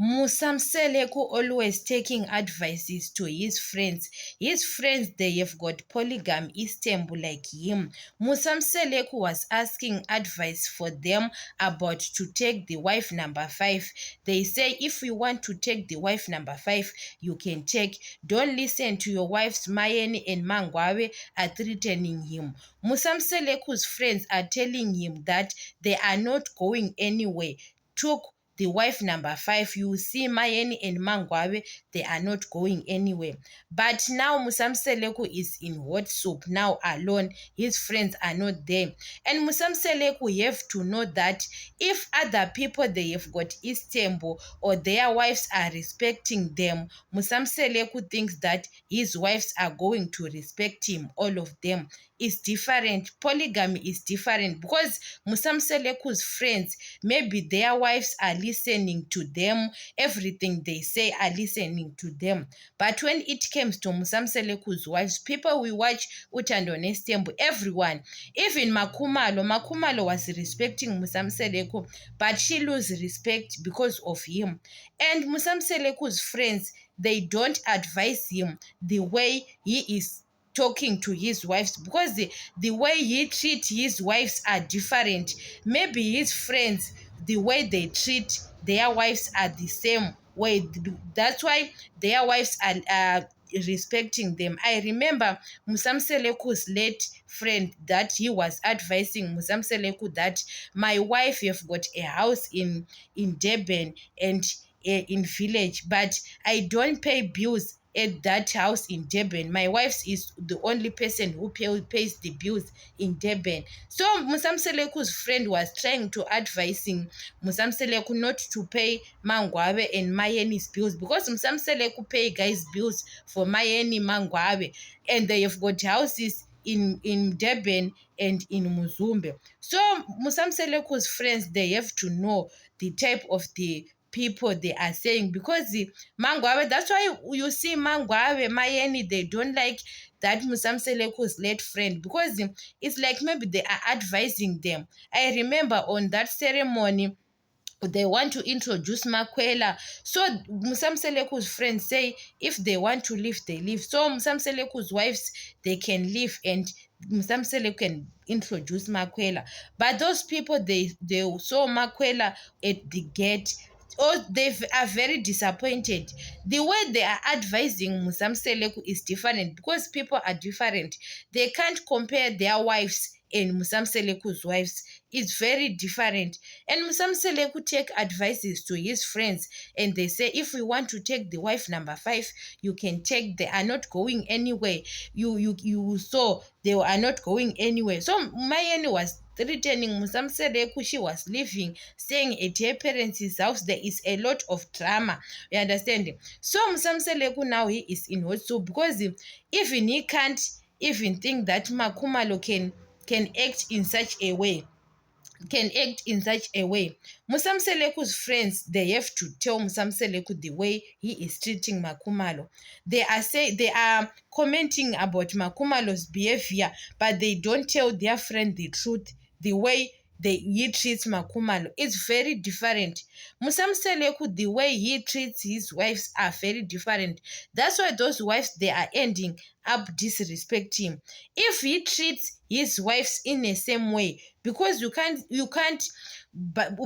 Musamseleku always taking advices to his friends. His friends, they have got polygamy Istanbul like him. Musamseleku was asking advice for them about to take the wife number 5. They say if you want to take the wife number 5, you can take. Don't listen to your wife's Mayeni and Mangwawe are threatening him. Musamseleku's friends are telling him that they are not going anywhere. Took the wife number 5, you see Mayeni and Mangwawe, they are not going anywhere. But now Musamseleku is in hot soup, now alone. His friends are not there. And Musamseleku have to know that if other people they have got Istanbul or their wives are respecting them, Musamseleku thinks that his wives are going to respect him, all of them. Is different. Polygamy is different because Musamseleku's friends, maybe their wives are listening to them, everything they say are listening to them. But when it comes to Musamseleku's wives, people will watch Utando Nestembu, everyone, even Makumalo was respecting Musamseleku, but she lose respect because of him. And Musamseleku's friends, they don't advise him the way he is talking to his wives because the way he treat his wives are different. Maybe his friends, the way they treat their wives are the same way. That's why their wives are respecting them. I remember Musamseleku's late friend that he was advising Musamseleku that my wife have got a house in Durban and in village, but I don't pay bills at that house in Durban. My wife is the only person who pays the bills in Durban. So Musamseleku's friend was trying to advising Musamseleku not to pay Mangwawe and Mayeni's bills because Musamseleku pay guys bills for Mayeni Mangwawe and they have got houses in Durban and in Muzumbe. So Musamseleku's friends, they have to know the type of the people they are saying because the Mangwawe, that's why you see Mangwawe, Mayeni, they don't like that Musamseleku's late friend because it's like maybe they are advising them. I remember on that ceremony, they want to introduce Makwela. So Musamseleku's friends say if they want to leave, they leave. So Musamseleku's wives, they can leave and Musamseleku can introduce Makwela. But those people, they saw Makwela at the gate. Oh, they are very disappointed. The way they are advising Musamseleku is different because people are different. They can't compare their wives and Musamseleku's wives. It's very different. And Musamseleku take advices to his friends and they say if we want to take the wife number 5, you can take. They are not going anywhere. You saw they are not going anywhere. So Mayeni was threatening Musamseleku. She was leaving, staying at her parents' house. There is a lot of drama. You understand? So Musamseleku now he is in hot soup because even he can't even think that Makumalo can act in such a way. Musamseleku's friends, they have to tell Musamseleku the way he is treating Makumalo. They are commenting about Makumalo's behavior, but they don't tell their friend the truth. The way he treats Makumalo, it's very different. Musamseleku, the way he treats his wives are very different. That's why those wives, they are ending up disrespecting him. If he treats his wives in the same way, because you can't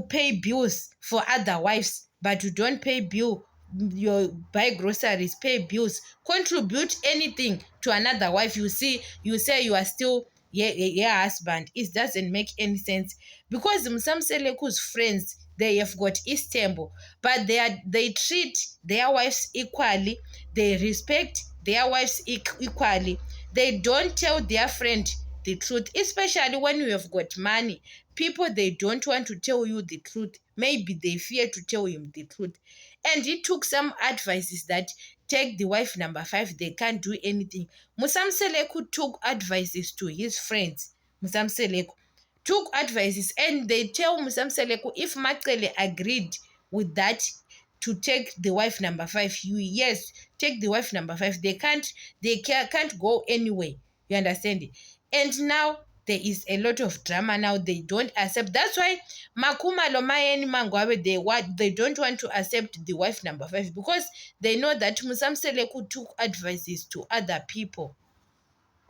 pay bills for other wives, but you don't pay bill, you buy groceries, pay bills, contribute anything to another wife, you say you are still your husband. It doesn't make any sense because Musamseleku's friends, they have got Istanbul, but they treat their wives equally, they respect their wives equally. They don't tell their friend the truth, especially when you have got money. People, they don't want to tell you the truth. Maybe they fear to tell him the truth. And he took some advices that take the wife number 5, they can't do anything. Musamseleku took advices to his friends. Musamseleku took advices and they tell Musamseleku if Makrele agreed with that to take the wife number 5, yes, take the wife number 5. They can't go anywhere. You understand it? And now there is a lot of drama now. They don't accept. That's why Makhumalo, Mayeni, Mangwabe, they don't want to accept the wife number 5 because they know that Musamseleku took advices to other people.